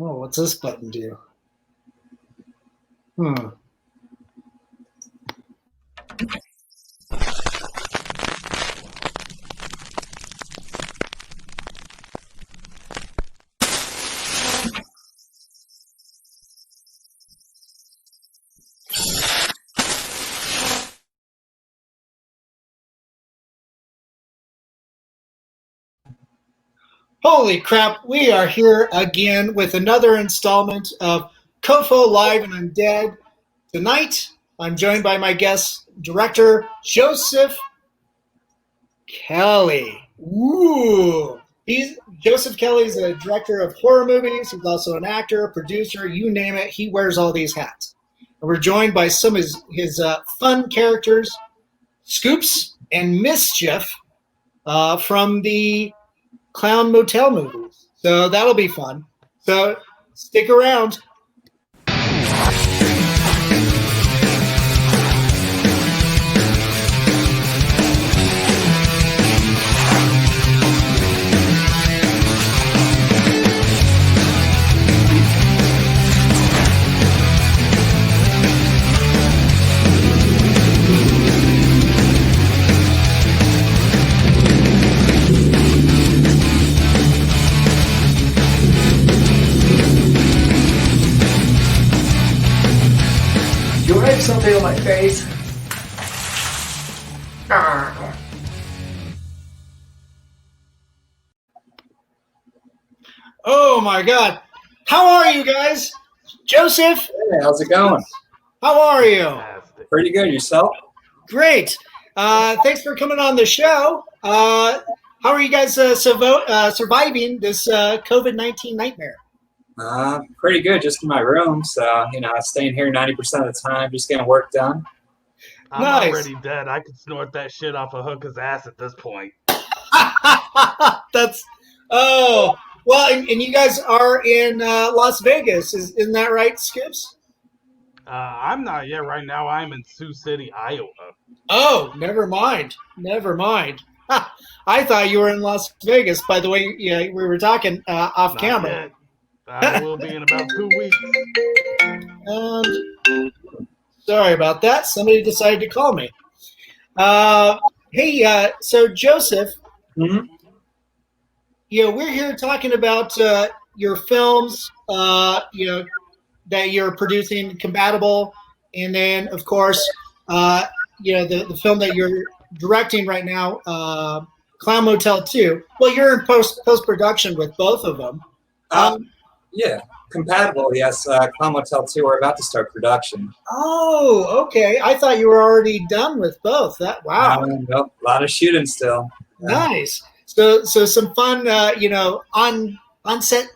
Oh, what's this button do? Hmm. Holy crap, we are here again with another installment of COFOH Live Undead. Tonight, I'm joined by my guest director, Joseph Kelly. Ooh. Joseph Kelly's a director of horror movies. He's also an actor, producer, you name it. He wears all these hats. And we're joined by some of his fun characters, Scoops and Mischief, from the Clown Motel movies. So that'll be fun. So stick around. Something on my face. Oh my God. How are you guys? Joseph? Hey, how's it going? How are you? Pretty good. Yourself? Great. Thanks for coming on the show. How are you guys surviving this COVID-19 nightmare? Pretty good. Just in my room. So, staying here 90% of the time, just getting work done. I'm already dead. I could snort that shit off a hooker's ass at this point. Well, and you guys are in Las Vegas. Isn't that right, Skips? I'm not yet. Right now, I'm in Sioux City, Iowa. Oh, never mind. I thought you were in Las Vegas. By the way, we were talking off camera. Yet. I will be in about 2 weeks. Sorry about that. Somebody decided to call me. Hey, so Joseph, Mm-hmm. We're here talking about your films, that you're producing, Compatible, and then, of course, the film that you're directing right now, Clown Motel 2. Well, you're in post-production with both of them. Yeah, Compatible, yes. Clown Motel 2, we're about to start production. Oh, okay. I thought you were already done with both. Wow. Nope, a lot of shooting still. Nice. So some fun, on-set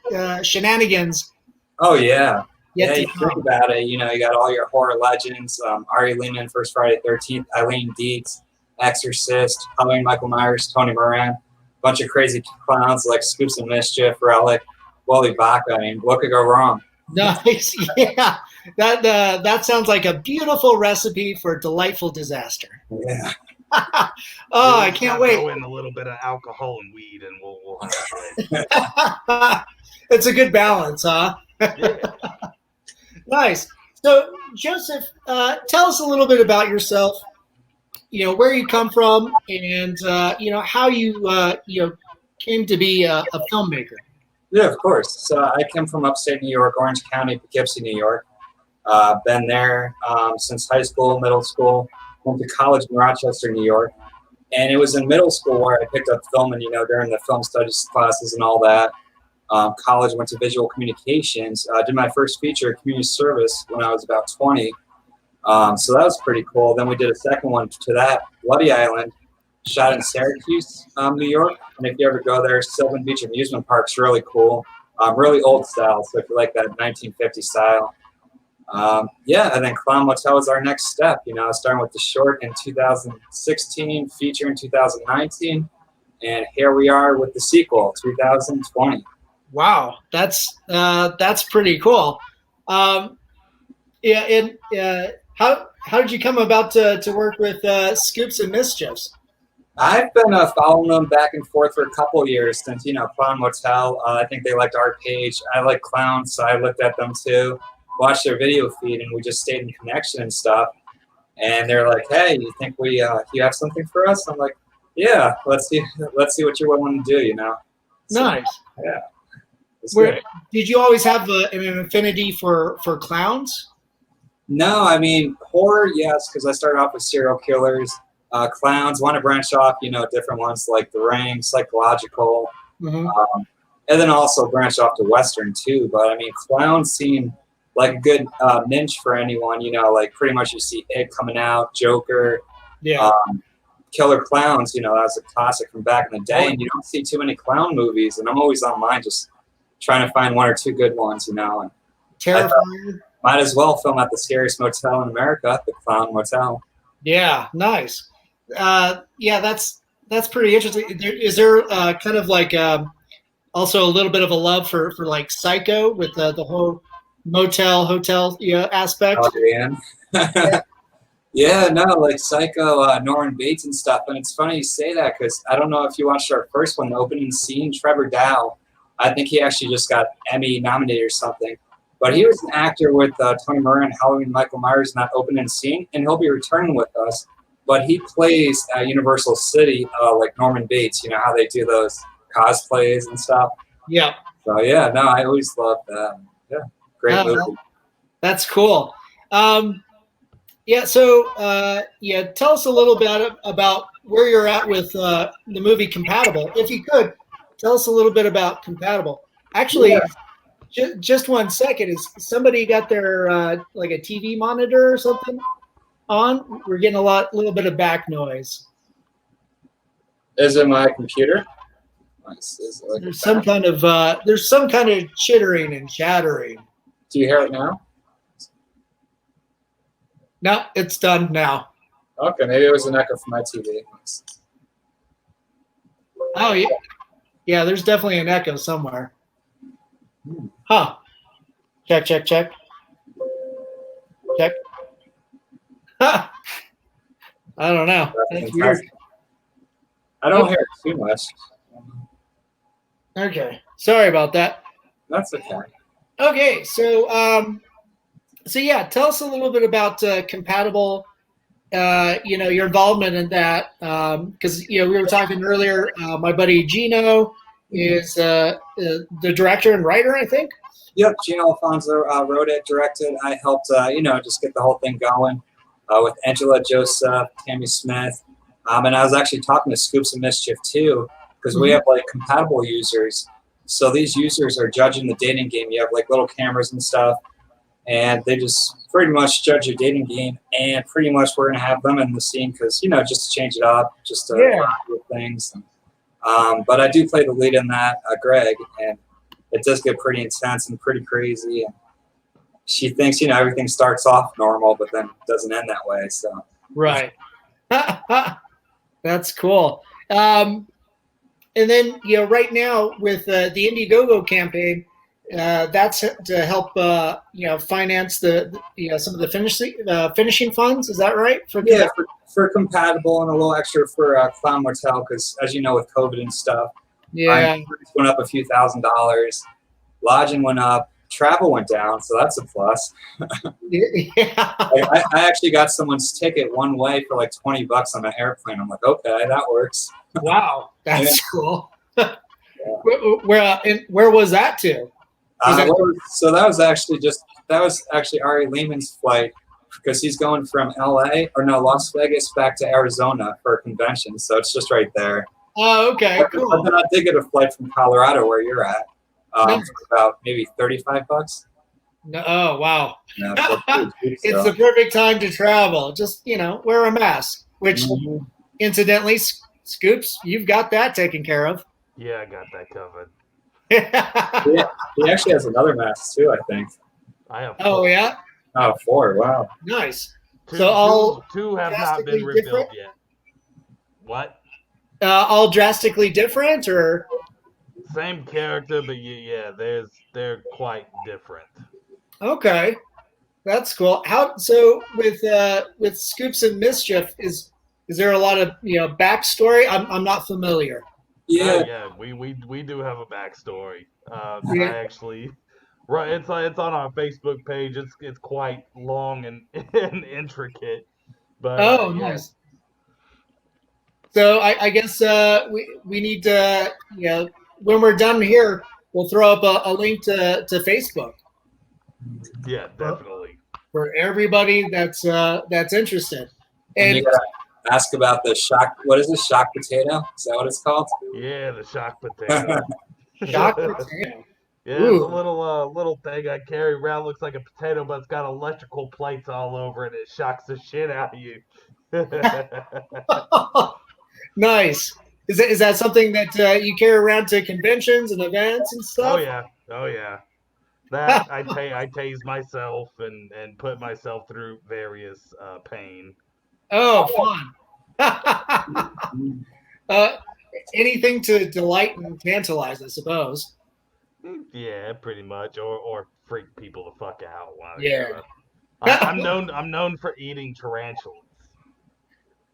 shenanigans. Oh, yeah. You to think about it. You got all your horror legends. Ari Lehman, First Friday the 13th, Eileen Dietz, Exorcist, Halloween Michael Myers, Tony Moran, bunch of crazy clowns like Scoops and Mischief, Relic, Wally Baca. I mean, what could go wrong? Nice. Yeah. That sounds like a beautiful recipe for delightful disaster. Yeah. I can't wait. Throw in a little bit of alcohol and weed, and we'll have it. It's a good balance, huh? Yeah. Nice. So, Joseph, tell us a little bit about yourself. Where you come from, and how you came to be a filmmaker. Yeah, of course. So I came from upstate New York, Orange County, Poughkeepsie, New York. Been there since high school, middle school. Went to college in Rochester, New York. And it was in middle school where I picked up filming, during the film studies classes and all that. College, went to visual communications. Did my first feature, community service, when I was about 20. So that was pretty cool. Then we did a second one to that, Bloody Island, shot in Syracuse, New York. And if you ever go there, Sylvan Beach Amusement Park's really cool. Really old style, so if you like that 1950 style. And then Clown Motel was our next step, starting with the short in 2016, feature in 2019, and here we are with the sequel, 2020. Wow, that's pretty cool. How did you come about to work with Scoops and Mischiefs? I've been following them back and forth for a couple of years since, Clown Motel. I think they liked our page. I like clowns, so I looked at them too, watched their video feed, and we just stayed in connection and stuff. And they're like, "Hey, you think you have something for us?" I'm like, "Yeah, let's see what you're willing to do." So, Nice. yeah. Did you always have an affinity for clowns? No, I mean horror, yes, because I started off with serial killers. Clowns, want to branch off, different ones like The Ring, psychological, and then also branch off to Western too. But I mean, clowns seem like a good niche for anyone. Like pretty much you see It coming out, Joker, Killer Clowns. That's a classic from back in the day, and you don't see too many clown movies. And I'm always online just trying to find one or two good ones. And Terrifying. Might as well film at the scariest motel in America, the Clown Motel. Yeah, nice. Yeah, that's pretty interesting. Is there kind of like also a little bit of a love for like Psycho with the whole hotel aspect? Oh, yeah. Yeah, no, like Psycho, Norman Bates and stuff. And it's funny you say that because I don't know if you watched our first one, the opening scene, Trevor Dow. I think he actually just got Emmy nominated or something. But he was an actor with Tony Moran, Halloween, Michael Myers in that opening scene, and he'll be returning with us. But he plays at Universal City, like Norman Bates. You know how they do those cosplays and stuff? Yeah. So, yeah, no, I always loved that. Yeah, great movie. That's cool. Yeah, so, tell us a little bit about where you're at with the movie Compatible. If you could, tell us a little bit about Compatible. Actually, just 1 second. Is somebody got their, like a TV monitor or something on? We're getting a little bit of back noise. Is it my computer? There's some kind of chittering and chattering. Do you hear it now? No, it's done now. Okay, maybe it was an echo from my TV. Oh yeah, yeah. There's definitely an echo somewhere. Huh? Check. Huh. I don't know. That's weird. I don't hear it too much. Okay, sorry about that. That's okay. Okay, so yeah, tell us a little bit about Compatible. Your involvement in that, because we were talking earlier. My buddy Gino is the director and writer, I think. Yep, Gino Alfonso wrote it, directed. I helped, just get the whole thing going with Angela, Joseph, Tammy Smith, and I was actually talking to Scoops and Mischief too, because we have like Compatible users. So these users are judging the dating game. You have like little cameras and stuff, and they just pretty much judge your dating game. And pretty much we're gonna have them in the scene because just to change it up, just to do things. But I do play the lead in that, Greg, and it does get pretty intense and pretty crazy. And she thinks everything starts off normal, but then doesn't end that way. So right, that's cool. And then right now with the Indiegogo campaign, that's to help finance the some of the finishing funds. Is that right? For Compatible and a little extra for Clown Motel, because as you know with COVID and stuff, went up a few $1,000s. Lodging went up. Travel went down, so that's a plus. I actually got someone's ticket one way for like $20 on an airplane. I'm like, okay, that works. Wow, that's cool. Where was that to? So that was actually Ari Lehman's flight, because he's going from Las Vegas back to Arizona for a convention. So it's just right there. Oh, okay, cool. But then I did get a flight from Colorado, where you're at, for about maybe $35. No, oh, wow. Yeah, it's the perfect time to travel. Just, wear a mask, which incidentally, Scoops, you've got that taken care of. Yeah, I got that covered. He actually has another mask too, I think. I have 4. Oh, yeah? Oh, 4, wow. Nice. Two have not been rebuilt yet. What? All drastically different, or? Same character, but they're quite different. Okay, that's cool. So with Scoops and Mischief, is Is there a lot of backstory? I'm not familiar. Yeah. Yeah, we do have a backstory. Yeah. I actually, right, it's on our Facebook page. It's quite long and, and intricate, but Oh, yeah. nice. So I guess we need to when we're done here, we'll throw up a link to Facebook. Yeah, definitely. For everybody that's interested. And you gotta ask about the shock. What is this? Shock potato? Is that what it's called? Yeah, the shock potato. Shock potato. Yeah, it's a little thing I carry around. Looks like a potato, but it's got electrical plates all over it. It shocks the shit out of you. Nice. Is that something that you carry around to conventions and events and stuff? Oh yeah. That I tase myself and put myself through various pain. Oh, fun. Anything to delight and tantalize, I suppose. Yeah, pretty much, or freak people the fuck out. Yeah. I'm known for eating tarantulas.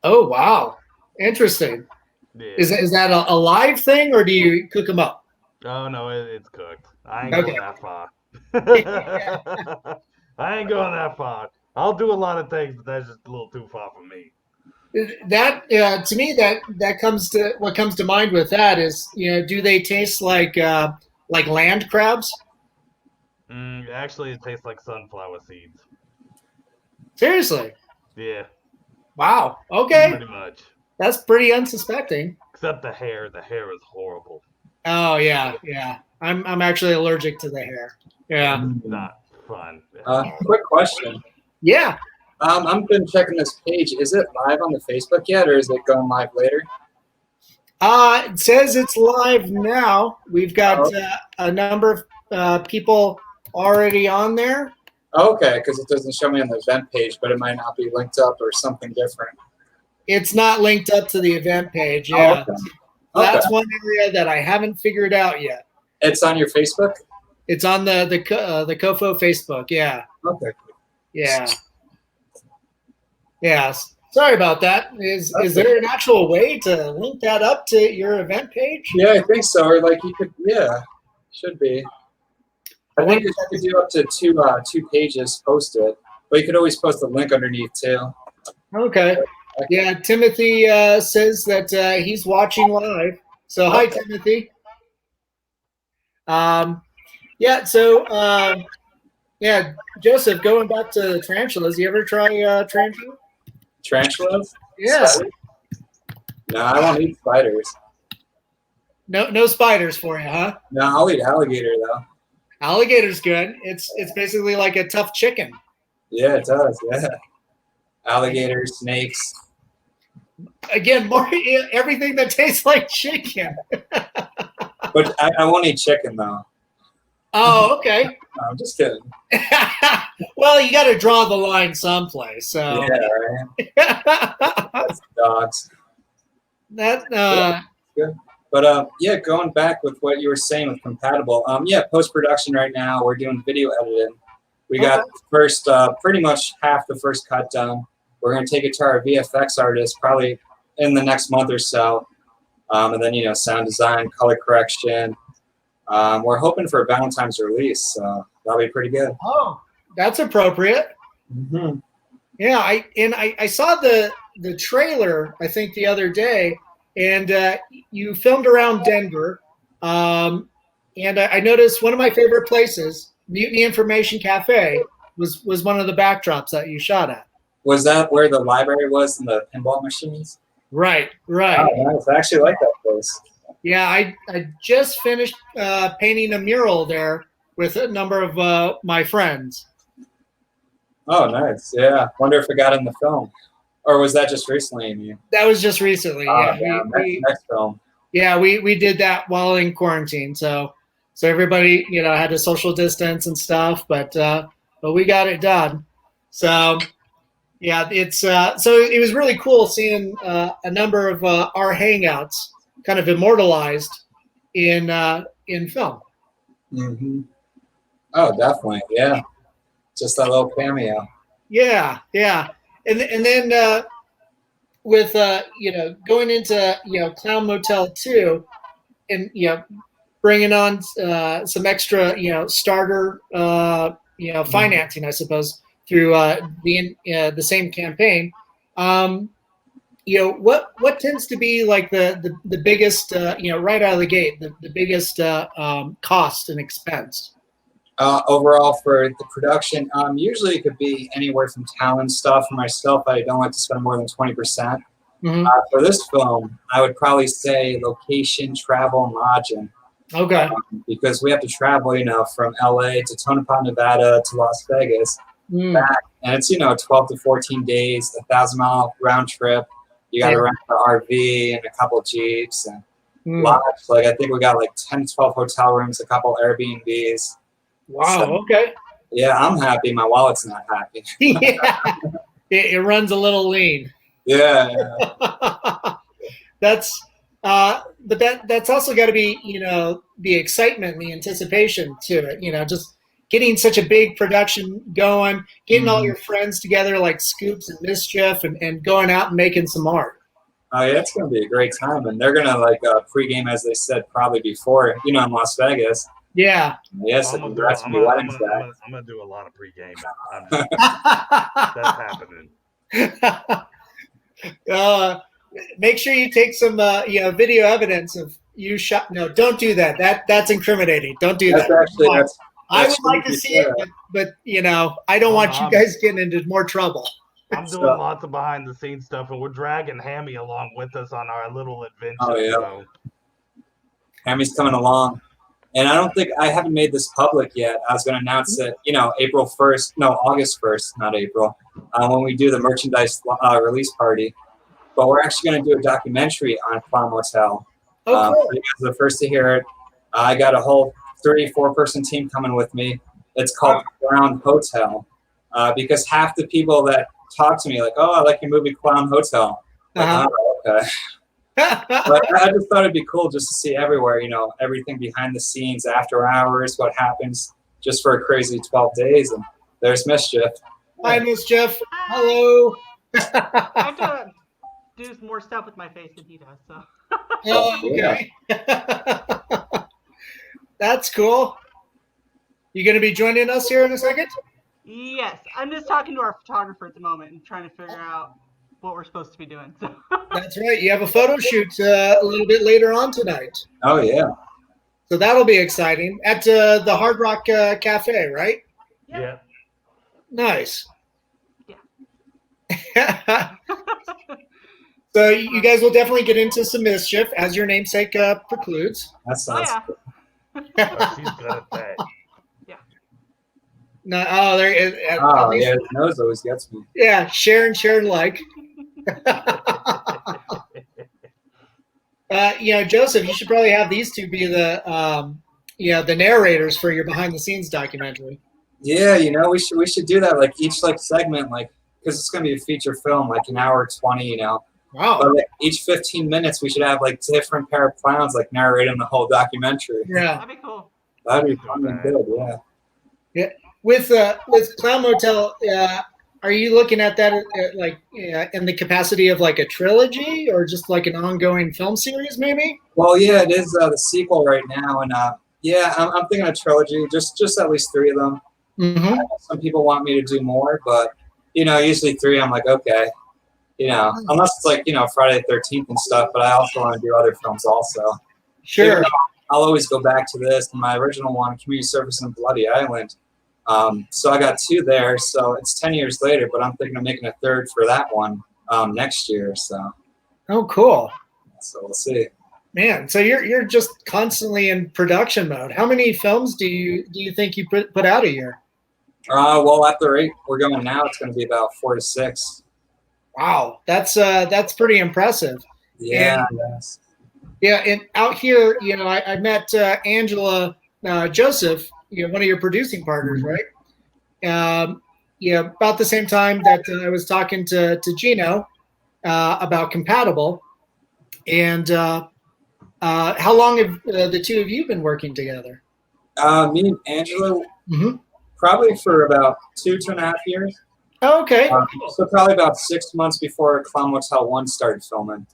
Oh wow, interesting. Yeah. Is that a live thing, or do you cook them up? Oh no, it's cooked. I ain't going that far. I ain't going that far. I'll do a lot of things, but that's just a little too far for me. That to me, that comes to what comes to mind with that is, do they taste like land crabs? Actually, it tastes like sunflower seeds. Seriously? Yeah. Wow. Okay. Pretty much. That's pretty unsuspecting. Except the hair. The hair is horrible. Oh yeah. I'm actually allergic to the hair. Yeah. Not fun. Quick question. Yeah. I've been checking this page. Is it live on the Facebook yet, or is it going live later? It says it's live now. We've got a number of people already on there. Okay, because it doesn't show me on the event page, but it might not be linked up or something different. It's not linked up to the event page. Yeah. Okay. That's one area that I haven't figured out yet. It's on your Facebook? It's on the COFOH Facebook. Yeah. Okay. Yeah. Yeah. Sorry about that. Is there an actual way to link that up to your event page? Yeah, I think so. Or like you could, should be. I think you could do up to two pages posted, but you could always post a link underneath too. Okay. Yeah, Timothy says that he's watching live. So hi, Timothy. Joseph, going back to tarantulas, you ever try tarantula? Tarantulas? Yeah. Spiders? No, I won't eat spiders. No spiders for you, huh? No, I'll eat alligator though. Alligator's good. It's basically like a tough chicken. Yeah, it does. Yeah. Alligator, snakes. Again, more everything that tastes like chicken. But I won't eat chicken though. Oh, okay. No, I'm just kidding. Well, you got to draw the line someplace. So Yeah, right. That's dogs. That good. But going back with what you were saying with compatible. Post production right now. We're doing video editing. We got first pretty much half the first cut done. We're gonna take it to our VFX artist probably in the next month or so, and then sound design, color correction. We're hoping for a Valentine's release, so that'll be pretty good. Oh, that's appropriate. Mm-hmm. Yeah, I saw the trailer I think the other day, and you filmed around Denver, and I noticed one of my favorite places, Mutiny Information Cafe, was one of the backdrops that you shot at. Was that where the library was and the pinball machines? Right. Oh, nice. I actually like that place. Yeah, I just finished painting a mural there with a number of my friends. Oh, nice. Yeah. Wonder if it got in the film. Or was that just recently, you mean? That was just recently. Next film. Yeah, we did that while in quarantine. So everybody, had to social distance and stuff, but we got it done. So yeah, it's so it was really cool seeing a number of our hangouts kind of immortalized in film. Mm-hmm. Oh, definitely. Yeah. Just that little cameo. Yeah. And then with going into Clown Motel 2 and bringing on some extra starter financing, I suppose, through the same campaign. What tends to be like the biggest right out of the gate, the biggest cost and expense? Overall for the production, usually it could be anywhere from talent stuff. For myself, I don't like to spend more than 20%. Mm-hmm. For this film, I would probably say location, travel, and lodging. Okay. Because we have to travel, from LA to Tonopah, Nevada to Las Vegas back. And it's, 12 to 14 days, 1,000-mile round trip. You got to rent an RV and a couple Jeeps and lodge. Like, I think we got like 10 to 12 hotel rooms, a couple Airbnbs. Wow. So, okay. Yeah, I'm happy. My wallet's not happy. Yeah. It runs a little lean. Yeah. That's that's also got to be the excitement and the anticipation to it, just getting such a big production going, getting all your friends together like Scoops and Mischief and going out and making some art. Oh yeah, it's gonna be a great time, and they're gonna pregame, as they said, probably before in Las Vegas. Yeah. Yes, I'm gonna do a lot of pregame. That's happening. Make sure you take some video evidence of you shot. No, don't do that. That's incriminating. Don't do that. I would like to see it, but I don't want you guys getting into more trouble. I'm doing lots of behind the scenes stuff, and we're dragging Hammy along with us on our little adventure. Oh yeah. Hammy's coming along. And I haven't made this public yet. I was going to announce it, August 1st, not April, when we do the merchandise release party. But we're actually going to do a documentary on Clown Motel. Oh, cool. You guys are the first to hear it. I got a whole 34-person team coming with me. It's called Clown Hotel because half the people that talk to me like, oh, I like your movie Clown Hotel. Like, oh, okay. But I just thought it'd be cool just to see everywhere, everything behind the scenes, after hours, what happens just for a crazy 12 days. And there's Mischief. Hi, Mischief. Hello. I have to do more stuff with my face than he does. So. Oh, okay. That's cool. You going to be joining us here in a second? Yes. I'm just talking to our photographer at the moment and trying to figure out what we're supposed to be doing. So. That's right. You have a photo shoot a little bit later on tonight. Oh, yeah. So that'll be exciting. At the Hard Rock Cafe, right? Yeah. Nice. Yeah. So you guys will definitely get into some mischief, as your namesake precludes. That sounds good. She's good at that. Yeah. No, there is. Oh, yeah, his nose always gets me. Yeah, Sharon like. Joseph, you should probably have these two be the narrators for your behind the scenes documentary. Yeah, we should do that. Like each segment, because it's gonna be a feature film, like an hour 20. Wow. But each 15 minutes, we should have different pair of clowns narrating the whole documentary. Yeah, that'd be cool. That'd be fun and good. Yeah. Yeah. With Clown Motel, are you looking at that in the capacity of a trilogy or just an ongoing film series, maybe? Well, yeah, it is the sequel right now, and I'm thinking a trilogy, just at least 3 of them. Mm-hmm. Some people want me to do more, but usually 3. I'm like, okay, unless it's Friday the 13th and stuff. But I also want to do other films also. Sure. I'll always go back to this. My original one, Community Service in Bloody Island. So I got 2 there. So it's 10 years later, but I'm thinking of making a 3rd for that one next year. So. Oh, cool. So we'll see. Man, so you're just constantly in production mode. How many films do you think you put out a year? Well, at the rate we're going now, it's going to be about 4 to 6. Wow, that's pretty impressive. Yeah. Yeah, and out here, I met Angela Joseph, one of your producing partners, right? About the same time that I was talking to Gino about Compatible. And how long have the two of you been working together? Me and Angela, probably for about 2.5 years. Oh, okay. So probably about 6 months before Clown Motel 1 started filming,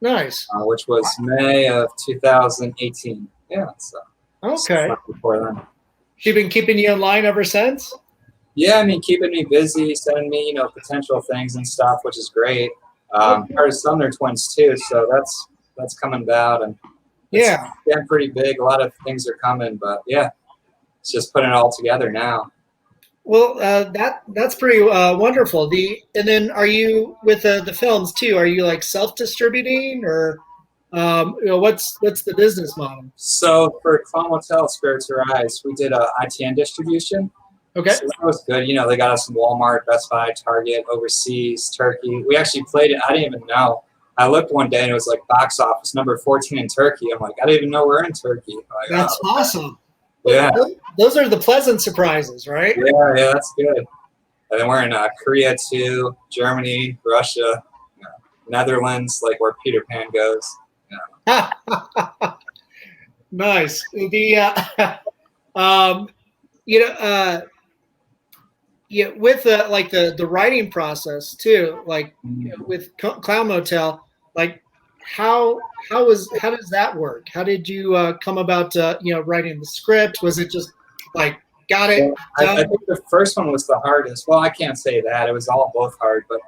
Nice. which was May of 2018. Yeah, so 6 Okay. months before then. She been keeping you in line ever since? Yeah, I mean, keeping me busy, sending me, potential things and stuff, which is great. Her son, they're twins too, so that's coming about, and it's getting pretty big. A lot of things are coming, but yeah, it's just putting it all together now. Well, that's pretty wonderful. And then are you with the films too? Are you like self-distributing, or what's the business model? So for Clown Motel, Spirits Your Eyes, we did a ITN distribution. Okay. So that was good. They got us in Walmart, Best Buy, Target, overseas, Turkey. We actually played it. I didn't even know. I looked one day and it was like box office number 14 in Turkey. I'm like, I didn't even know we're in Turkey. Like, that's awesome. Yeah. Those are the pleasant surprises, right? Yeah, that's good. And then we're in Korea too, Germany, Russia, Netherlands, like where Peter Pan goes. Yeah. Nice. With like the writing process too, like with Clown Motel, like how does that work? How did you come about writing the script? Was it just like got it? I think the first one was the hardest. Well, I can't say that. It was all both hard, but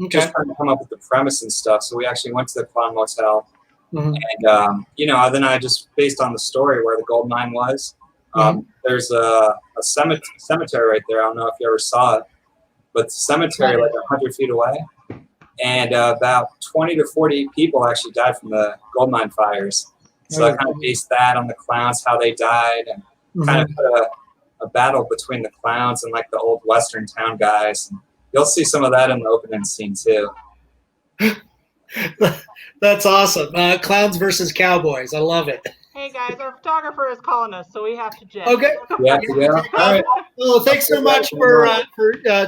just trying to come up with the premise and stuff. So we actually went to the Clown Motel, and then I just based on the story where the gold mine was. There's a cemetery right there. I don't know if you ever saw it, but the cemetery like 100 feet away, and about 20 to 40 people actually died from the gold mine fires. So I kind of based that on the clowns, how they died, and kind of put a battle between the clowns and like the old Western town guys. And you'll see some of that in the opening scene too. That's awesome. Clowns versus cowboys. I love it. Hey guys, our photographer is calling us, so we have to jet. Okay. Yeah. All right. Well, thanks so much for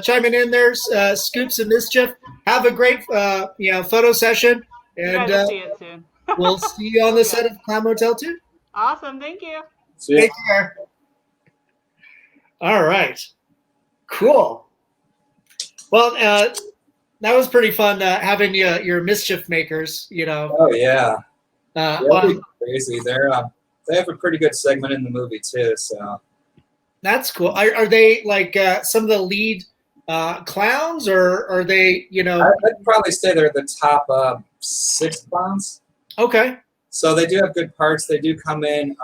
chiming in there, Scoops and Mischief. Have a great photo session, and see it soon. we'll see you on the set of Clown Motel 2. Awesome, thank you. See ya. Take care. All right. Cool. Well, that was pretty fun having your mischief makers. Oh yeah. Well, crazy. They have a pretty good segment in the movie too. So that's cool. Are they like some of the lead clowns, or are they? I'd probably say they're the top 6 clowns. Okay. So they do have good parts. They do come in.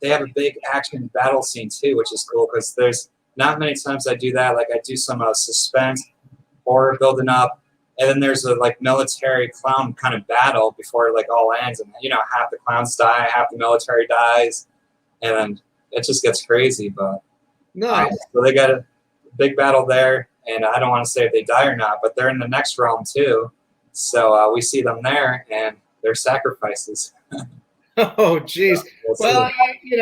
They have a big action battle scene too, which is cool because there's not many times I do that. Like I do some suspense, horror building up, and then there's a like military clown kind of battle before it like all ends, and half the clowns die, half the military dies, and then it just gets crazy. But nice. So they got a big battle there, and I don't want to say if they die or not, but they're in the next realm too. So we see them there, and they're sacrifices. Oh, geez. Well,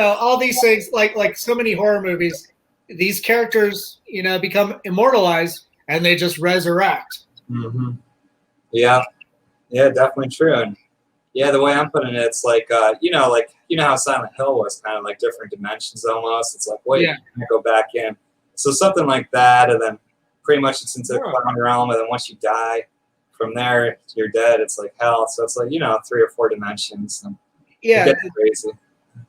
all these things, like so many horror movies, these characters, become immortalized and they just resurrect. Mm-hmm. Yeah, definitely true. And yeah, the way I'm putting it, it's like, how Silent Hill was kind of like different dimensions almost. It's like, wait, you're gonna go back in. So something like that, and then pretty much it's into the clown realm, and then once you die, from there you're dead. It's like hell. So it's like 3 or 4 dimensions. And it gets crazy.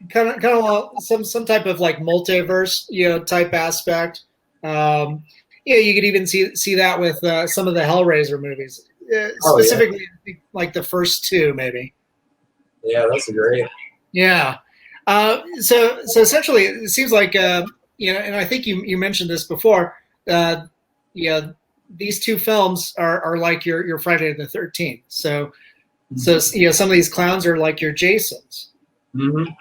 Kind of some type of like multiverse, type aspect. You could even see that with some of the Hellraiser movies, specifically like the first 2, maybe. Yeah, that's great. Yeah. So essentially, it seems like and I think you mentioned this before. These 2 films are like your Friday the 13th. So some of these clowns are like your Jasons. Mm-hmm.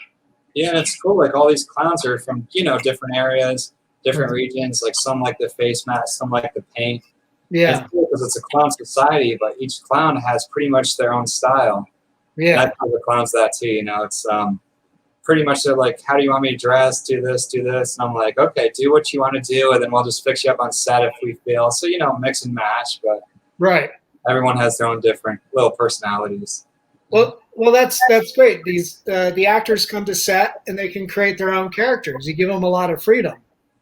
Yeah, and it's cool. Like all these clowns are from different areas, different regions. Like some like the face mask, some like the paint. Yeah, it's cool because it's a clown society, but each clown has pretty much their own style. Yeah, and I tell the clowns that too. It's pretty much they're like, how do you want me to dress? Do this, and I'm like, okay, do what you want to do, and then we'll just fix you up on set if we fail. So mix and match, but everyone has their own different little personalities. Well, that's great. These the actors come to set and they can create their own characters. You give them a lot of freedom.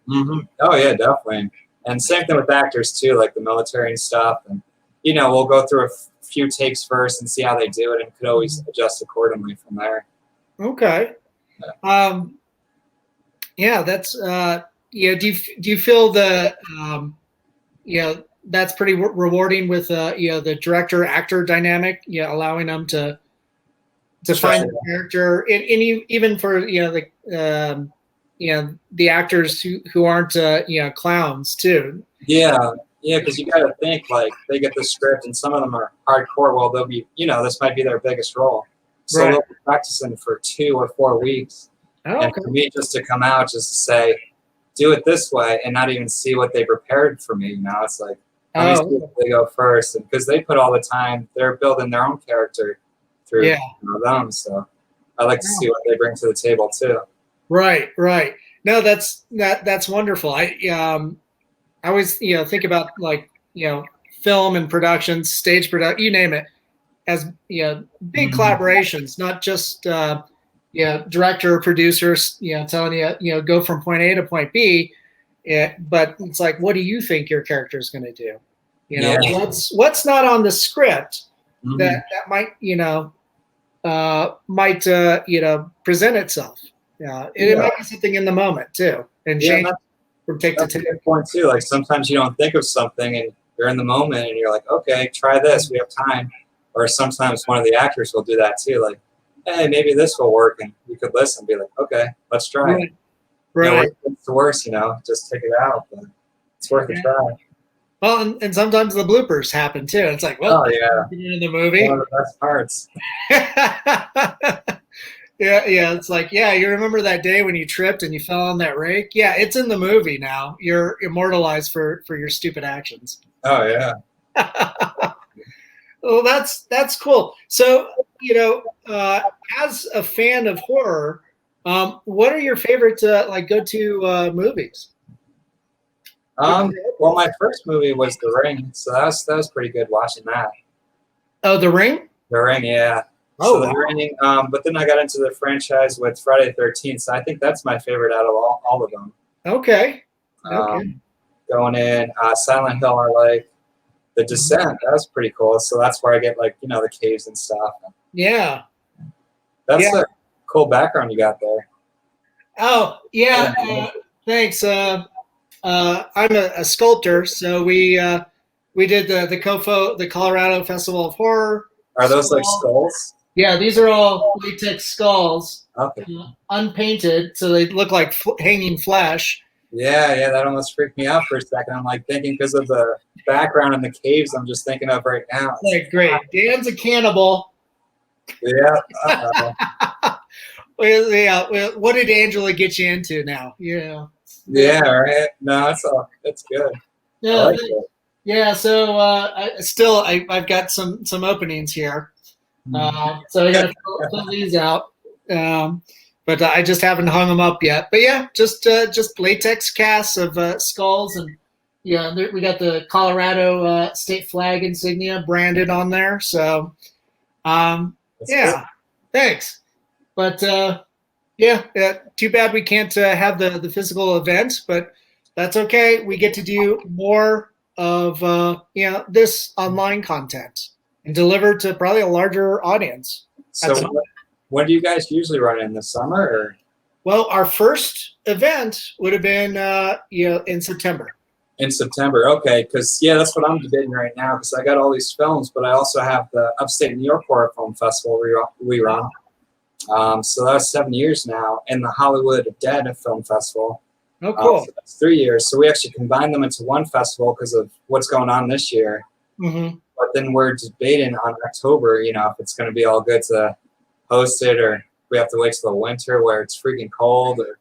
Mm-hmm. Oh yeah, definitely. And same thing with actors too, like the military and stuff. And we'll go through a few takes first and see how they do it, and could always adjust accordingly from there. Okay. Yeah, that's do you feel the that's pretty rewarding with the director actor dynamic, allowing them to find the character, and even for the actors who aren't clowns too. Yeah, because you got to think, like, they get the script and some of them are hardcore. Well, they'll be, this might be their biggest role, so they'll be practicing for 2 or 4 weeks. And for me, just to come out, just to say, do it this way, and not even see what they prepared for me. It's like, let me see if they go first, and because they put all the time, they're building their own character through them. So I like to see what they bring to the table too. Right. No, that's wonderful. I always think about, like, film and productions, stage production, you name it, as big collaborations, not just director or producers telling you go from point A to point B, but it's like, what do you think your character is going to do? What's not on the script that might present itself. It might be something in the moment too, and change from take to take. That's a good point too. Like, sometimes you don't think of something and you're in the moment and you're like, okay, try this. We have time. Or sometimes one of the actors will do that too. Like, hey, maybe this will work, and you could listen and be like, okay, let's try it. Right. It's the worst, just take it out, but it's worth a try. Well, and sometimes the bloopers happen too. It's like, well, in the movie, one of the best parts. It's like, you remember that day when you tripped and you fell on that rake? Yeah, it's in the movie now. You're immortalized for your stupid actions. Oh yeah. Well, that's cool. So, as a fan of horror, what are your favorite go-to movies? Well, my first movie was The Ring, so that was pretty good watching that. Oh, The Ring? The Ring, yeah. Oh, so The Ring. But then I got into the franchise with Friday the 13th, so I think that's my favorite out of all of them. Okay. Going in, Silent Hill, I like. The Descent, that was pretty cool. So that's where I get, like, the caves and stuff. Yeah. That's a cool background you got there. Oh, yeah. Thanks. I'm a sculptor, so we did the COFOH, the Colorado Festival of Horror. Are those like skulls? Yeah, these are all latex skulls. Okay. Unpainted, so they look like hanging flesh. Yeah, that almost freaked me out for a second. I'm like thinking, because of the background in the caves I'm just thinking of right now. Like, great. Dan's a cannibal. Yeah. What did Angela get you into now? Yeah, right. No, it's good. Yeah, I like it. Yeah. So I've got some openings here. So I got to fill these out. But I just haven't hung them up yet. But yeah, just latex casts of skulls, and we got the Colorado state flag insignia branded on there. So Good. Thanks. But too bad we can't have the physical event, but that's okay. We get to do more of this online content and deliver to probably a larger audience. So when do you guys usually run in the summer? Or? Well, our first event would have been in September. In September, okay, because that's what I'm debating right now, because I got all these films, but I also have the Upstate New York Horror Film Festival we run. So that's 7 years now, and the Hollywood Dead Film Festival. Oh, cool. So that's 3 years. So we actually combined them into one festival because of what's going on this year. Mm-hmm. But then we're debating on October, if it's going to be all good to host it, or we have to wait till the winter where it's freaking cold. Or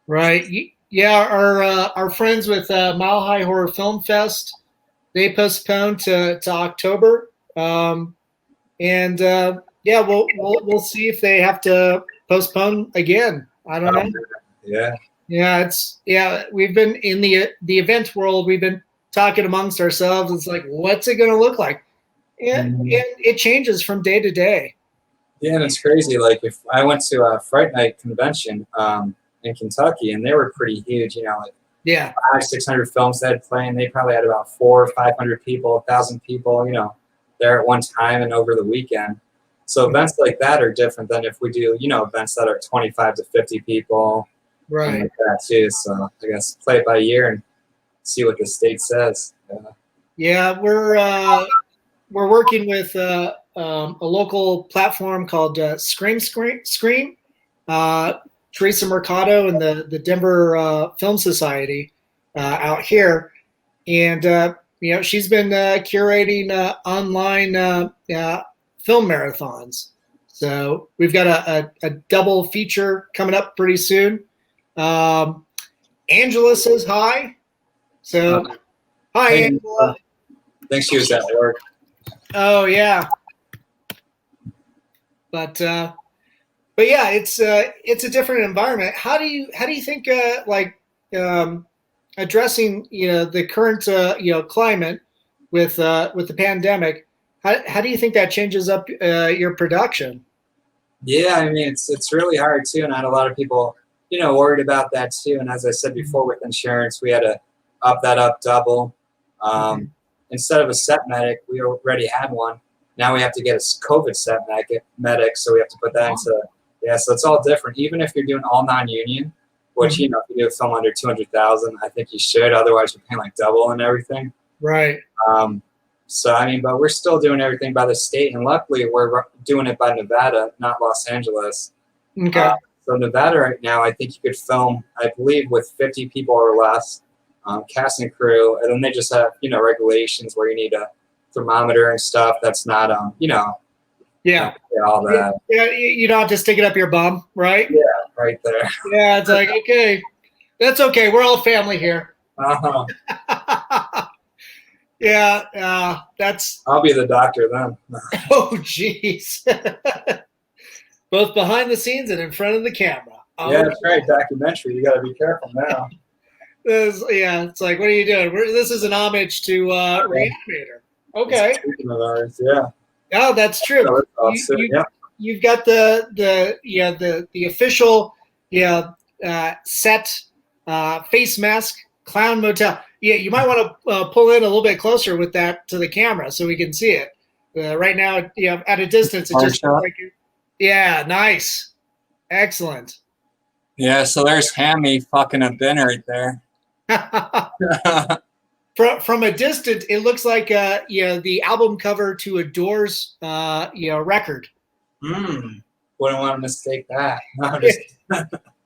right. Yeah, our friends with Mile High Horror Film Fest, they postponed to October. We'll see if they have to postpone again. I don't know. Yeah. We've been in the event world. We've been talking amongst ourselves. It's like, what's it going to look like? And it changes from day to day. Yeah, and it's crazy. Like, if I went to a Fright Night convention, in Kentucky, and they were pretty huge. You know, like Yeah. 500-600 films they had playing. They probably had about 400 or 500 people, 1,000 people. You know, there at one time and over the weekend. So events like that are different than if we do, you know, events that are 25 to 50 people. Right. And like that too. So I guess play it by ear and see what the state says. Yeah, we're working with a local platform called Scream. Teresa Mercado and the Denver Film Society out here, and you know, she's been curating online film marathons. So we've got a double feature coming up pretty soon. Angela says hi. So hi, Hey, Angela. I think she was at work. Oh yeah, but yeah, it's a different environment. How do you think addressing, you know, the current you know, climate with the pandemic? How do you think that changes up your production? Yeah, I mean it's really hard too, and I had a lot of people, you know, worried about that too. And as I said before, with insurance, we had to up double. Instead of a set medic, we already had one. Now we have to get a COVID set medic, so we have to put that into, yeah. So it's all different. Even if you're doing all non-union, which you know, if you do a film under 200,000, I think you should. Otherwise, you're paying like double and everything. Right. So I mean, but we're still doing everything by the state, and luckily we're doing it by Nevada, not Los Angeles. Okay. So Nevada right now, I think you could film, I believe, with 50 people or less. Cast and crew, and then they just have, you know, regulations where you need a thermometer and stuff. That's not, you know, yeah, all that. Yeah, you don't have to stick it up your bum, right? Yeah, right there. Yeah, it's like, okay, that's okay. We're all family here. Yeah, that's. I'll be the doctor then. Oh, jeez. Both behind the scenes and in front of the camera. Oh, yeah, that's right. Documentary. You got to be careful now. Yeah, it's like, what are you doing? This is an homage to Reanimator. Okay. Of ours, yeah. Oh, that's true. You've got the official set face mask, Clown Motel. Yeah, you might want to pull in a little bit closer with that to the camera so we can see it. Right now, at a distance, it just looks like it. Yeah, nice, excellent. Yeah, so there's Hammy fucking a bin right there. From a distance, it looks like the album cover to a Doors record. Wouldn't want to mistake that.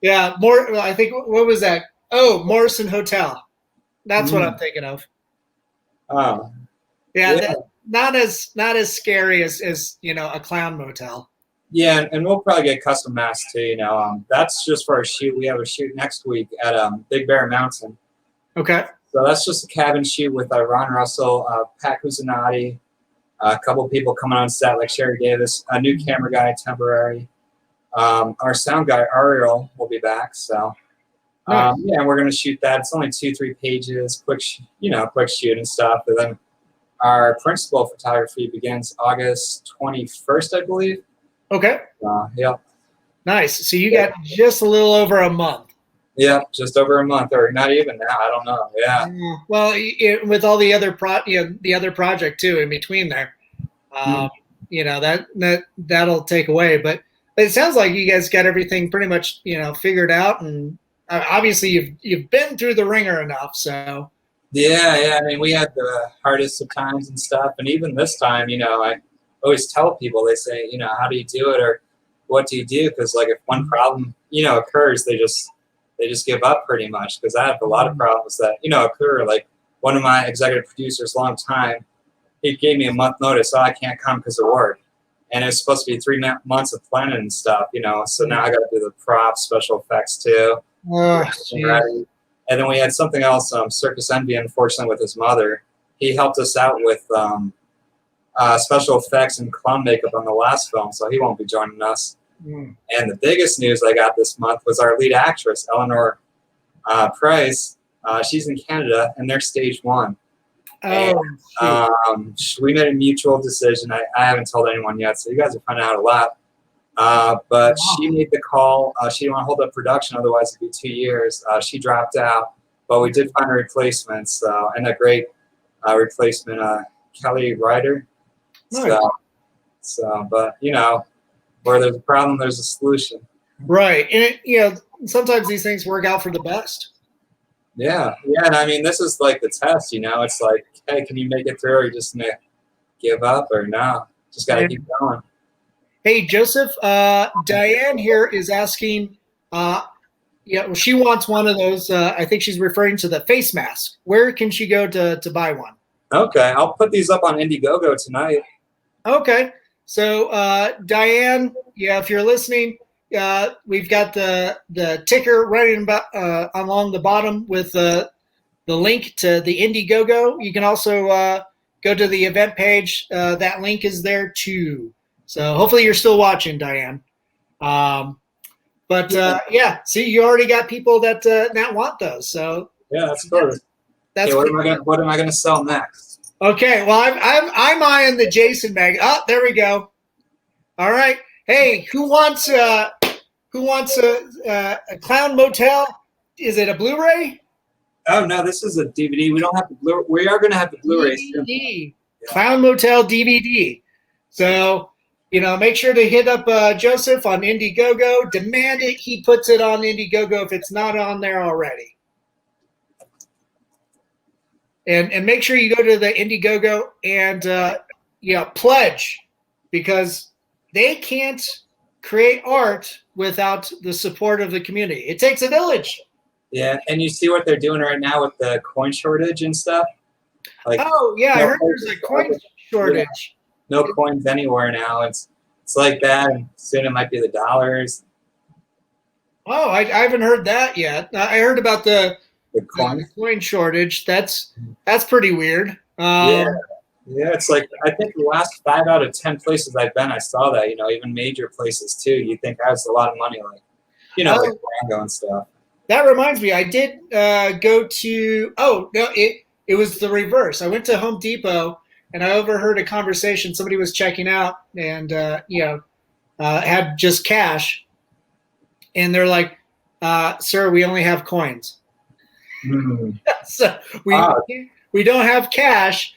Yeah, more. I think, what was that? Oh, Morrison Hotel. That's what I'm thinking of. Oh, yeah. Not as scary as you know, a Clown Motel. Yeah, and we'll probably get custom masks too. You know, that's just for our shoot. We have a shoot next week at Big Bear Mountain. Okay. So that's just a cabin shoot with Ron Russell, Pat Cusinati, a couple people coming on set like Sherry Davis, a new camera guy, temporary. Our sound guy Ariel will be back. So nice. yeah, we're gonna shoot that. It's only 2-3 pages, quick shoot and stuff. And then our principal photography begins August 21st, I believe. Okay. Yeah. Nice. So you got just a little over a month. Yeah, just over a month, or not even now. I don't know. Yeah. Well, with all the other project too in between there, you know, that'll take away. But it sounds like you guys got everything pretty much, you know, figured out, and obviously you've been through the ringer enough. So. Yeah. I mean, we had the hardest of times and stuff, and even this time, you know, I always tell people, they say, you know, how do you do it, or what do you do? Because like if one problem, you know, occurs, they just give up pretty much. Because I have a lot of problems that, you know, occur. Like one of my executive producers, long time, he gave me a month notice. Oh, I can't come because of work, and it was supposed to be 3 months of planning and stuff, you know. So now I got to do the props, special effects too. And then we had something else, Circus Envy, unfortunately, with his mother. He helped us out with special effects and clown makeup on the last film, so he won't be joining us. And the biggest news I got this month was our lead actress, Eleanor Price. She's in Canada, and they're stage 1. We made a mutual decision. I haven't told anyone yet, so you guys are finding out a lot. But she made the call. She didn't want to hold up production, otherwise it'd be 2 years. She dropped out, but we did find a replacement, and a great replacement, Kelly Ryder. Nice. But where there's a problem, there's a solution. Right, and sometimes these things work out for the best. Yeah, and I mean, this is like the test. It's like, hey, can you make it through, or you just gonna give up, or no? Just gotta keep going. Hey, Joseph, Diane here is asking, she wants one of those. I think she's referring to the face mask. Where can she go to buy one? Okay, I'll put these up on Indiegogo tonight. Okay, so Diane, if you're listening, we've got the ticker running about along the bottom with the link to the Indiegogo. You can also go to the event page. That link is there too. So hopefully you're still watching, Diane. See, you already got people that want those. So yeah, that's cool. That's what am I gonna sell next? Okay, well I'm eyeing the Jason mag. Oh, there we go. All right. Hey, who wants a Clown Motel? Is it a Blu-ray? Oh no, this is a DVD. We don't have the Blu. We are going to have the Blu-ray DVD. Yeah. Clown Motel DVD. So make sure to hit up Joseph on Indiegogo. Demand it. He puts it on Indiegogo if it's not on there already. And make sure you go to the Indiegogo and pledge, because they can't create art without the support of the community. It takes a village. Yeah, and you see what they're doing right now with the coin shortage and stuff. I heard there's a coin shortage. No coins anywhere now. It's like that, and soon it might be the dollars. Oh, I haven't heard that yet. I heard about the coin shortage. That's pretty weird. Yeah, it's like, I think the last 5 out of 10 places I've been, I saw that. Even major places too. You think that's a lot of money, like like Rango and stuff. That reminds me, I did go to. Oh no, it was the reverse. I went to Home Depot and I overheard a conversation. Somebody was checking out and had just cash, and they're like, "Sir, we only have coins." So we don't have cash,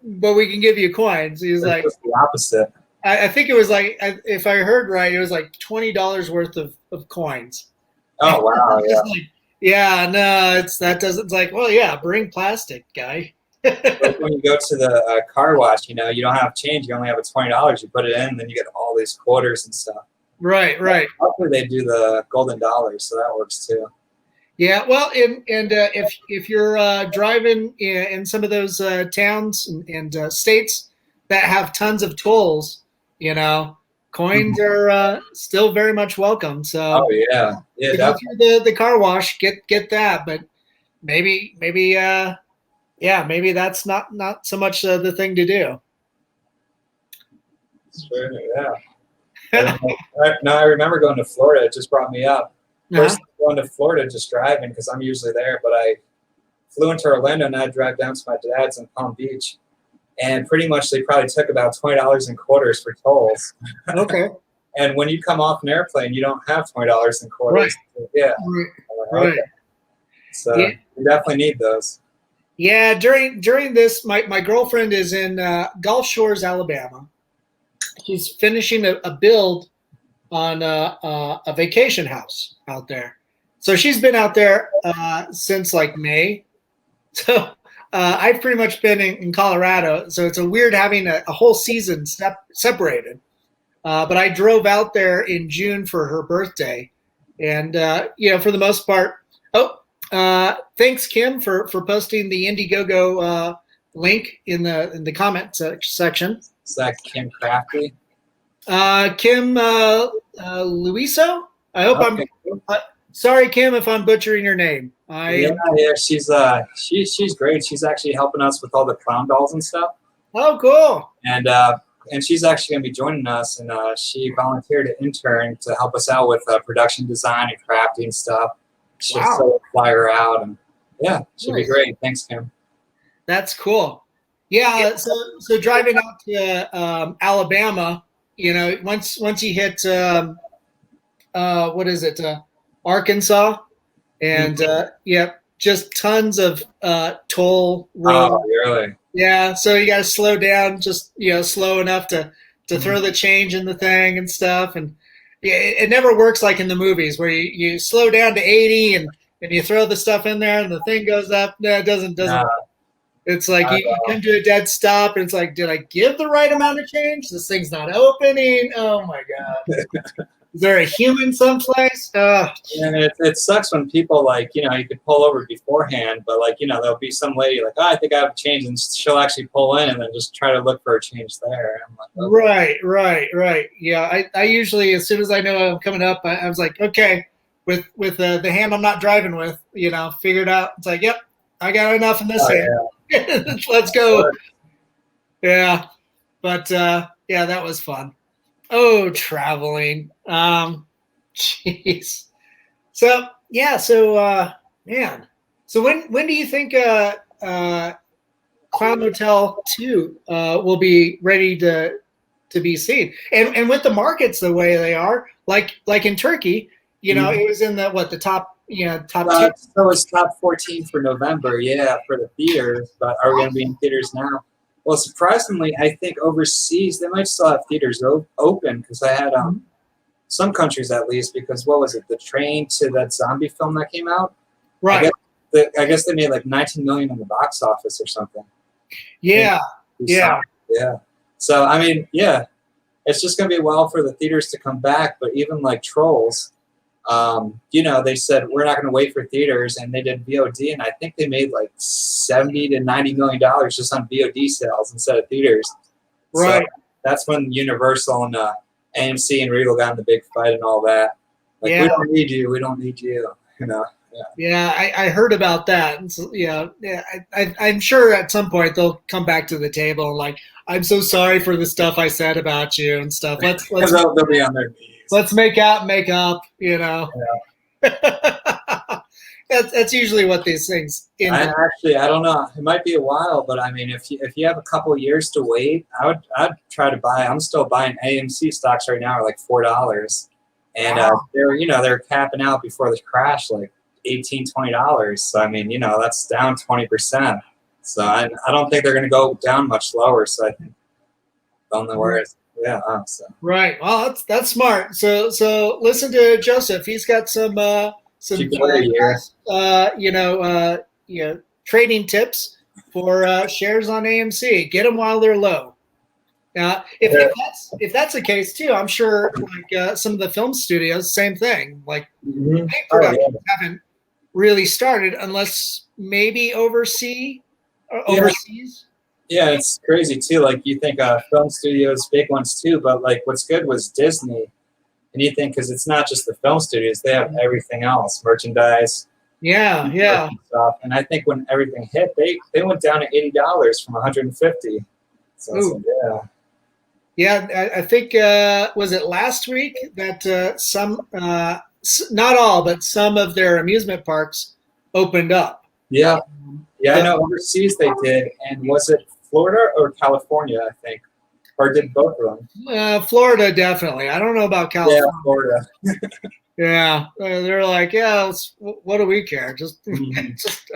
but we can give you coins. He's like the opposite. I think it was like, if I heard right, it was like $20 worth of coins. Oh wow! Yeah. It's like, well, yeah, bring plastic, guy. Like when you go to the car wash, you don't have change. You only have $20. You put it in, and then you get all these quarters and stuff. Right. Hopefully they do the golden dollars, so that works too. Yeah, well, and if you're driving in some of those towns and states that have tons of tolls, coins are still very much welcome. So go through the car wash, get that, but maybe that's not so much the thing to do. Sure, yeah. No, I remember going to Florida. It just brought me up. First, going to Florida just driving, because I'm usually there, but I flew into Orlando and I drive down to my dad's in Palm Beach, and pretty much they probably took about $20 in quarters for tolls. Okay. And when you come off an airplane, you don't have $20 in quarters. Right. Yeah. Right. Okay. So you definitely need those. Yeah. During this, my girlfriend is in Gulf Shores, Alabama. She's finishing a build on a vacation house out there. So she's been out there since like May. So I've pretty much been in Colorado. So it's a weird having a whole season separated. But I drove out there in June for her birthday. And, for the most part, thanks, Kim, for posting the Indiegogo link in the comment section. Is that Kim Crafty? Kim Luiso. I hope I'm sorry, Kim, if I'm butchering your name. She's great. She's actually helping us with all the clown dolls and stuff. Oh, cool. And she's actually going to be joining us, and she volunteered to intern to help us out with production design and crafting stuff. She'll fly her out, and she'll be great. Thanks, Kim. That's cool. Yeah. So driving out to Alabama, once you hit what is it, Arkansas, and just tons of toll road. Oh, really? Yeah, so you got to slow down, just slow enough to throw the change in the thing and stuff, and yeah, it never works like in the movies where you slow down to 80 and you throw the stuff in there and the thing goes up. No, it doesn't. No. It's like you come to a dead stop and it's like, did I give the right amount of change? This thing's not opening. Oh my god. Is there a human someplace? And it sucks when people you could pull over beforehand, but there'll be some lady like, oh, I think I have a change, and she'll actually pull in and then just try to look for a change there. I'm like, okay. Right. Yeah, I usually, as soon as I know I'm coming up, I was like, okay, with the hand I'm not driving with, figured out. It's like, yep, I got enough in this hand. Yeah. Let's go. Yeah, but yeah, that was fun. Oh, traveling. Jeez. So yeah, man. So when do you think Clown Motel 2 will be ready to be seen? And with the markets the way they are, like in Turkey, it was in the top top 10. So it's top 14 for November, for the theaters. But are we going to be in theaters now? Well, surprisingly, I think overseas they might still have theaters open, because I had some countries at least, because what was it, the Train to that zombie film that came out? Right. I guess they made like 19 million in the box office or something. Yeah. So I mean, it's just going to be a while for the theaters to come back. But even like Trolls, they said we're not going to wait for theaters, and they did VOD, and I think they made like $70 to $90 million just on VOD sales instead of theaters. Right. So that's when Universal and AMC and Regal got in the big fight and all that. Like, we don't need you. We don't need you. Yeah, I heard about that. So, I'm sure at some point they'll come back to the table and like, I'm so sorry for the stuff I said about you and stuff. Let's they'll be on their knees. Let's make up. Yeah. That's usually what these things. I don't know. It might be a while, but I mean, if you have a couple years to wait, I'd try to buy. I'm still buying AMC stocks right now are like $4, and they're capping out before the crash like $18, $20. So I mean, that's down 20%. So I don't think they're going to go down much lower. So I think don't know where it's. So. Right. Well, that's smart. So listen to Joseph. He's got some trading tips for shares on AMC. Get them while they're low. Now, if that's the case too, I'm sure like some of the film studios, same thing. Like productions haven't really started unless maybe overseas. Yeah, it's crazy too. Like you think film studios, big ones too, but like what's good was Disney, and you think because it's not just the film studios, they have everything else, merchandise. Yeah. Stuff. And I think when everything hit, they went down to $80 from $150. So I think was it last week that some, not all, but some of their amusement parks opened up. Yeah, I know overseas they did, and was it Florida or California, I think, or did both of them? Florida, definitely. I don't know about California. Yeah, Florida. Yeah, they're like, what do we care? Just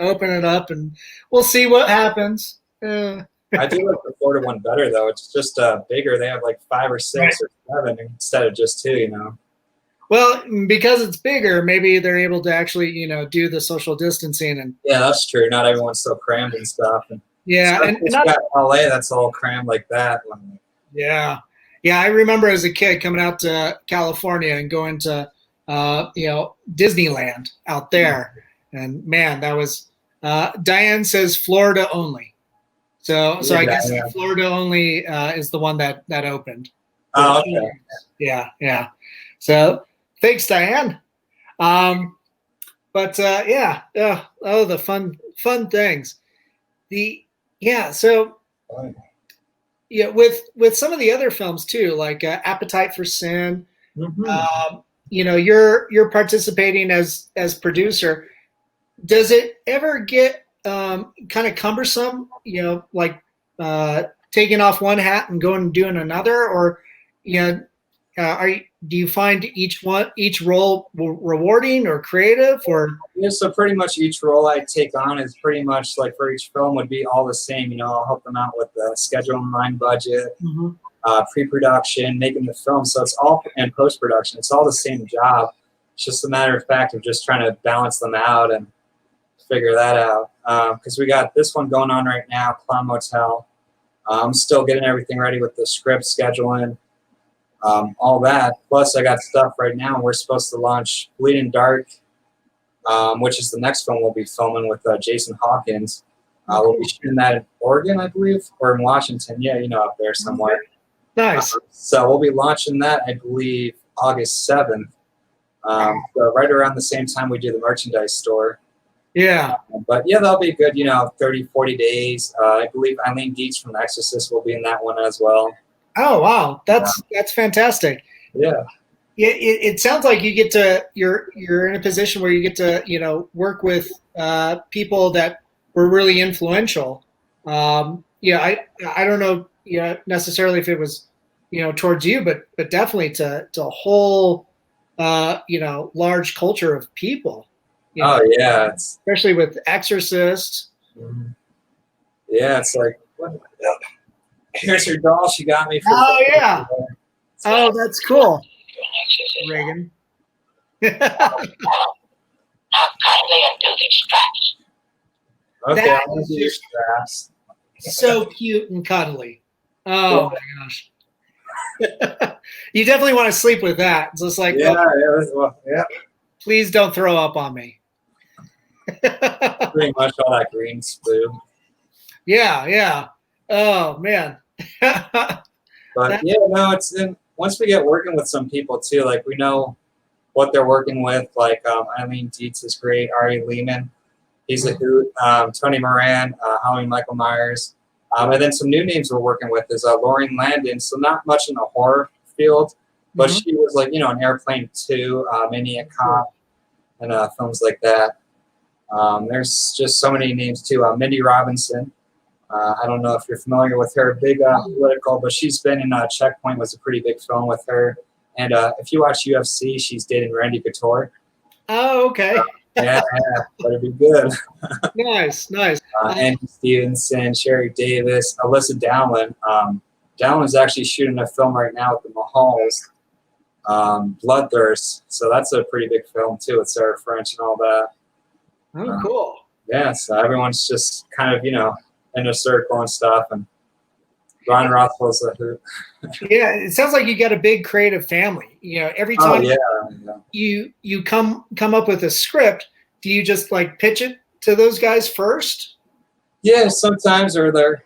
open it up, and we'll see what happens. I do like the Florida one better, though. It's just bigger. They have like 5 or 6 or 7 instead of just 2, Well, because it's bigger, maybe they're able to actually, do the social distancing. And yeah, that's true. Not everyone's so crammed and stuff. And and it's got LA that's all crammed like that. Yeah. I remember as a kid coming out to California and going to, Disneyland out there, and man, that was. Diane says Florida only, so I guess Florida only is the one that opened. Oh, okay. Yeah. So thanks, Diane. But the fun things. With some of the other films too, like Appetite for Sin. Mm-hmm. You're participating as producer. Does it ever get kind of cumbersome? Like taking off one hat and going and doing another, or do you find each role rewarding or creative, or? Yeah, so pretty much each role I take on is pretty much like for each film would be all the same. You know, I'll help them out with the schedule and line budget, pre-production, making the film. So it's all in post-production. It's all the same job. It's just a matter of fact of just trying to balance them out and figure that out. Because we got this one going on right now, Clown Motel. I'm still getting everything ready with the script, scheduling, all that. Plus, I got stuff right now. We're supposed to launch Bleeding Dark, which is the next film we'll be filming with Jason Hawkins. We'll be shooting that in Oregon, I believe, or in Washington. Yeah, up there somewhere. Nice. So we'll be launching that, I believe, August 7th. So right around the same time we do the merchandise store. Yeah. But yeah, that'll be good, 30, 40 days. I believe Eileen Dietz from The Exorcist will be in that one as well. Oh, wow. That's fantastic. Yeah. It sounds like you're in a position where you get to, work with people that were really influential. I don't know, necessarily if it was, towards you, but definitely to a whole, large culture of people. Oh yeah, especially with Exorcist. Yeah, it's like, here's your doll she got me. Oh yeah. Oh, that's cool, Reagan. Okay, That I'll is do your just straps. so cute and cuddly. Oh my gosh. You definitely want to sleep with that. It's just like, yeah. Please don't throw up on me. Pretty much all that green spoo. Yeah. Oh man. But once we get working with some people too, like we know what they're working with. Like Eileen Dietz is great. Ari Lehman, he's a hoot. Tony Moran, Howie Michael Myers, and then some new names we're working with is Lauren Landon. So not much in the horror field, but she was like an Airplane 2, Maniac Cop, and films like that. There's just so many names too. Mindy Robinson. I don't know if you're familiar with her. Big political, but she's been in Checkpoint, was a pretty big film with her. And if you watch UFC, she's dating Randy Couture. Oh, okay. Yeah, but it'd be good. Nice. Andy Stevenson, Sherry Davis, Alyssa Dowlin. Dowlin's actually shooting a film right now with the Mahals, Bloodthirst. So that's a pretty big film too. It's Sarah French and all that. Oh, cool. Yeah, so everyone's just kind of, in a circle and stuff. And Ron Rothfull's a hoot. Yeah, it sounds like you got a big creative family. Every time you come up with a script, do you just like pitch it to those guys first? Yeah, sometimes, or they're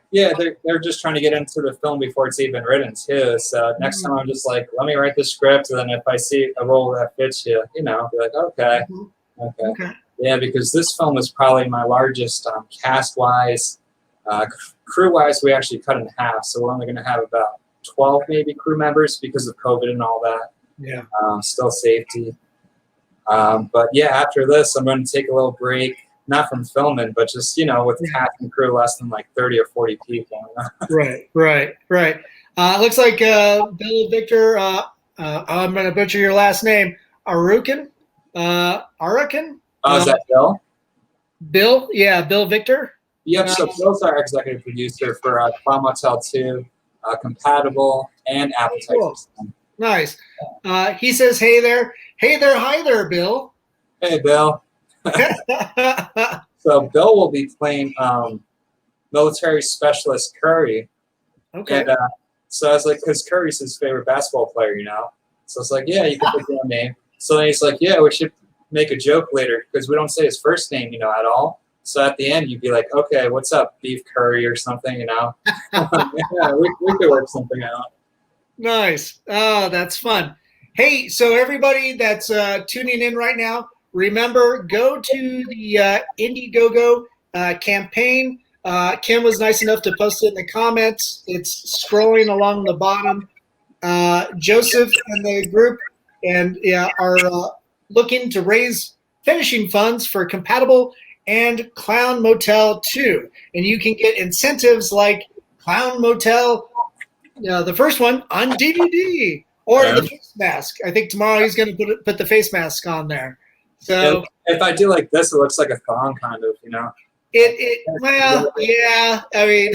just trying to get into the film before it's even written too. So next time I'm just like, let me write the script, and then if I see a role that fits you, be like, okay. Yeah, because this film is probably my largest cast-wise. Crew-wise, we actually cut in half, so we're only going to have about 12 maybe crew members because of COVID and all that. Yeah. Still safety. But yeah, after this, I'm going to take a little break, not from filming, but just, with cast and crew less than like 30 or 40 people. Right. Looks like Bill Victor, I'm going to butcher your last name, Arukin? Arakan? Oh, is that Bill? Bill? Yeah, Bill Victor. Yep, so Bill's our executive producer for Clown Motel 2, Compatible, and Appetite. Cool. Nice. He says, hey there, hi there, Bill. Hey, Bill. So Bill will be playing military specialist Curry. Okay. And so I was like, because Curry's his favorite basketball player, So it's like, yeah, you can pick your own name. So then he's like, yeah, we should make a joke later because we don't say his first name, at all. So at the end, you'd be like, okay, what's up, Beef Curry or something, Yeah, we could work something out. Nice. Oh, that's fun. Hey, so everybody that's tuning in right now, remember, go to the Indiegogo campaign. Kim was nice enough to post it in the comments. It's scrolling along the bottom. Joseph and the group are looking to raise finishing funds for Compatible and Clown Motel 2. And you can get incentives like Clown Motel the first one on DVD or the face mask. I think tomorrow he's going to put the face mask on there. So if I do like this, it looks like a thong, kind of, you know. Well, yeah. I mean,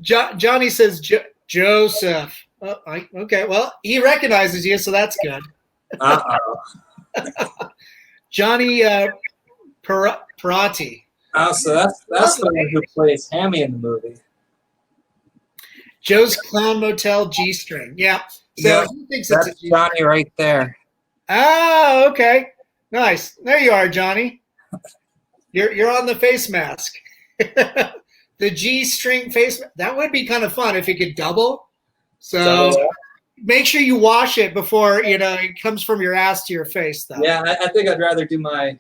Johnny says Joseph. Oh, okay, well, he recognizes you, so that's good. Johnny Parati. Oh, so that's the one who plays Hammy in the movie. Joe's Clown Motel G-string. Yeah. So he thinks that's it's a Johnny right there. Oh, okay. Nice. There you are, Johnny. You're on the face mask. The G-string face. That would be kind of fun if it could double. So make sure you wash it before it comes from your ass to your face, though. Yeah, I think I'd rather do my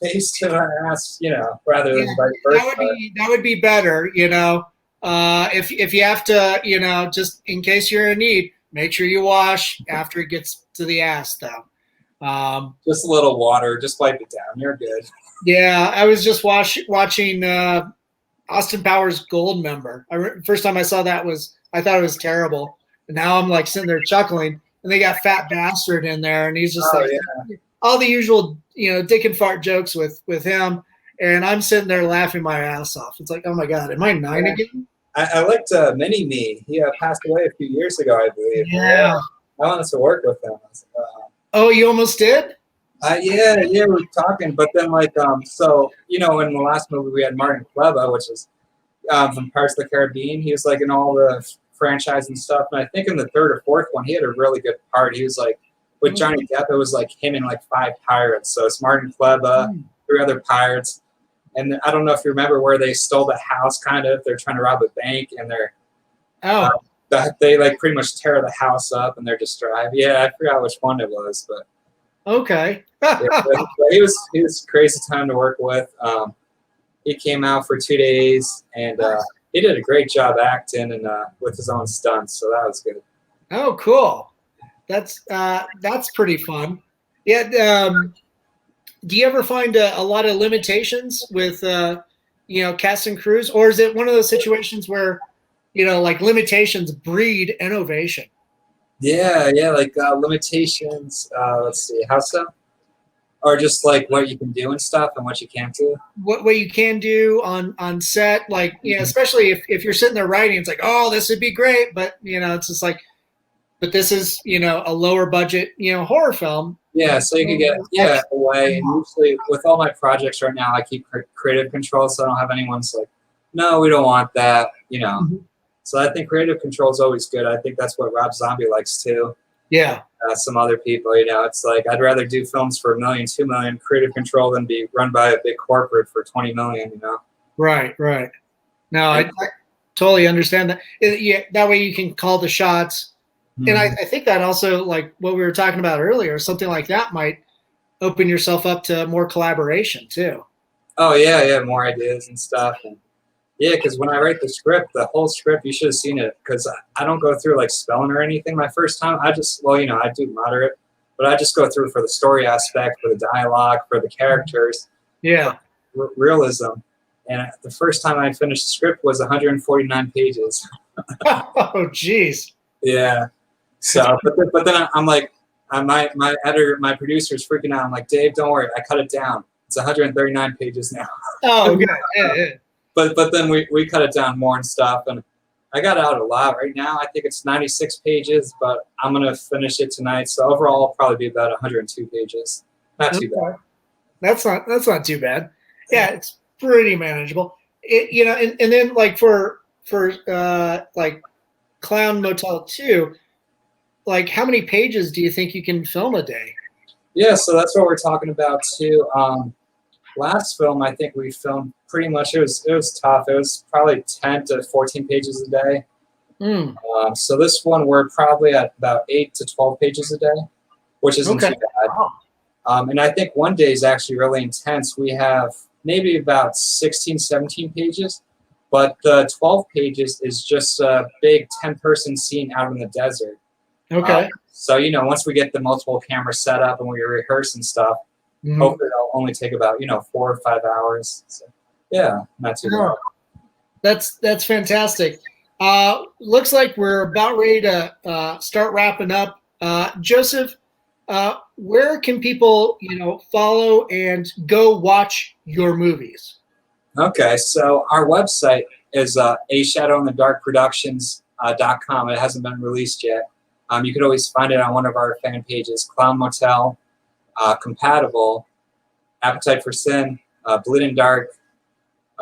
face to my ass, rather than vice versa. That would be better, if you have to, just in case you're in need, make sure you wash after it gets to the ass, though. Just a little water, just wipe it down. You're good. Yeah, I was just watching Austin Powers Goldmember. First time I saw that I thought it was terrible. And now I'm like sitting there chuckling, and they got Fat Bastard in there, and he's just all the usual, dick and fart jokes with him. And I'm sitting there laughing my ass off. It's like, oh my God, am I 9 again? I liked Mini-Me. He passed away a few years ago, I believe. Yeah. I wanted to work with him. I was like, oh, you almost did? Yeah, we were talking, but then so in the last movie we had Martin Kleba, which is from Pirates of the Caribbean. He was like in all the franchise and stuff, and I think in the third or fourth one he had a really good part. He was like with Johnny Depp. It was like him and like 5 pirates. So it's Martin Kleba, 3 other pirates, and I don't know if you remember where they stole the house. Kind of, they're trying to rob a bank, and they like pretty much tear the house up, and they're just drive. Yeah, I forgot which one it was, but. Okay. He was crazy time to work with. He came out for 2 days, and he did a great job acting and with his own stunts, so that was good. Oh, cool. That's pretty fun. Yeah. Do you ever find a lot of limitations with cast and crews, or is it one of those situations where like limitations breed innovation? Yeah, like limitations. Let's see, how so? Or just like what you can do and stuff, and what you can't do. What you can do on set, like especially if you're sitting there writing, it's like, oh, this would be great, but it's just like, but this is a lower budget horror film. Yeah, so you can get away. And usually with all my projects right now, I keep creative control, so I don't have anyone's like, no, we don't want that. Mm-hmm. So I think creative control is always good. I think that's what Rob Zombie likes too. Yeah. Some other people, it's like I'd rather do films for $1 million, $2 million, creative control than be run by a big corporate for $20 million. Right. No, I totally understand that. Yeah, that way you can call the shots, and I think that also, like what we were talking about earlier, something like that might open yourself up to more collaboration too. Oh yeah, more ideas and stuff. And yeah, because when I write the script, the whole script, you should have seen it, because I don't go through like spelling or anything my first time. I just, I do moderate, but I just go through for the story aspect, for the dialogue, for the characters. Yeah. Realism. And the first time I finished the script was 149 pages. Oh, geez. Yeah. So, but then I'm like, my editor, my producer is freaking out. I'm like, Dave, don't worry, I cut it down. It's 139 pages now. Oh, okay. Yeah. But then we cut it down more and stuff, and I got out a lot. Right now, I think it's 96 pages, but I'm gonna finish it tonight. So overall, it'll probably be about 102 pages. Not too bad. That's not too bad. Yeah, it's pretty manageable. And then like for like Clown Motel 2, like how many pages do you think you can film a day? Yeah, so that's what we're talking about too. Last film, I think we filmed pretty much. It was tough. It was probably 10 to 14 pages a day. So this one, we're probably at about 8 to 12 pages a day, which isn't too bad. Wow. And I think one day is actually really intense. We have maybe about 16, 17 pages, but the 12 pages is just a big 10-person scene out in the desert. Okay. So, once we get the multiple cameras set up and we rehearse and stuff, hopefully it'll only take about 4 or 5 hours. So, yeah, not too bad. That's fantastic. Looks like we're about ready to start wrapping up. Joseph, where can people, follow and go watch your movies? Okay, so our website is ashadowinthedarkproductions.com. It hasn't been released yet. You could always find it on one of our fan pages: Clown Motel, Compatible, Appetite for Sin, Bleed and Dark,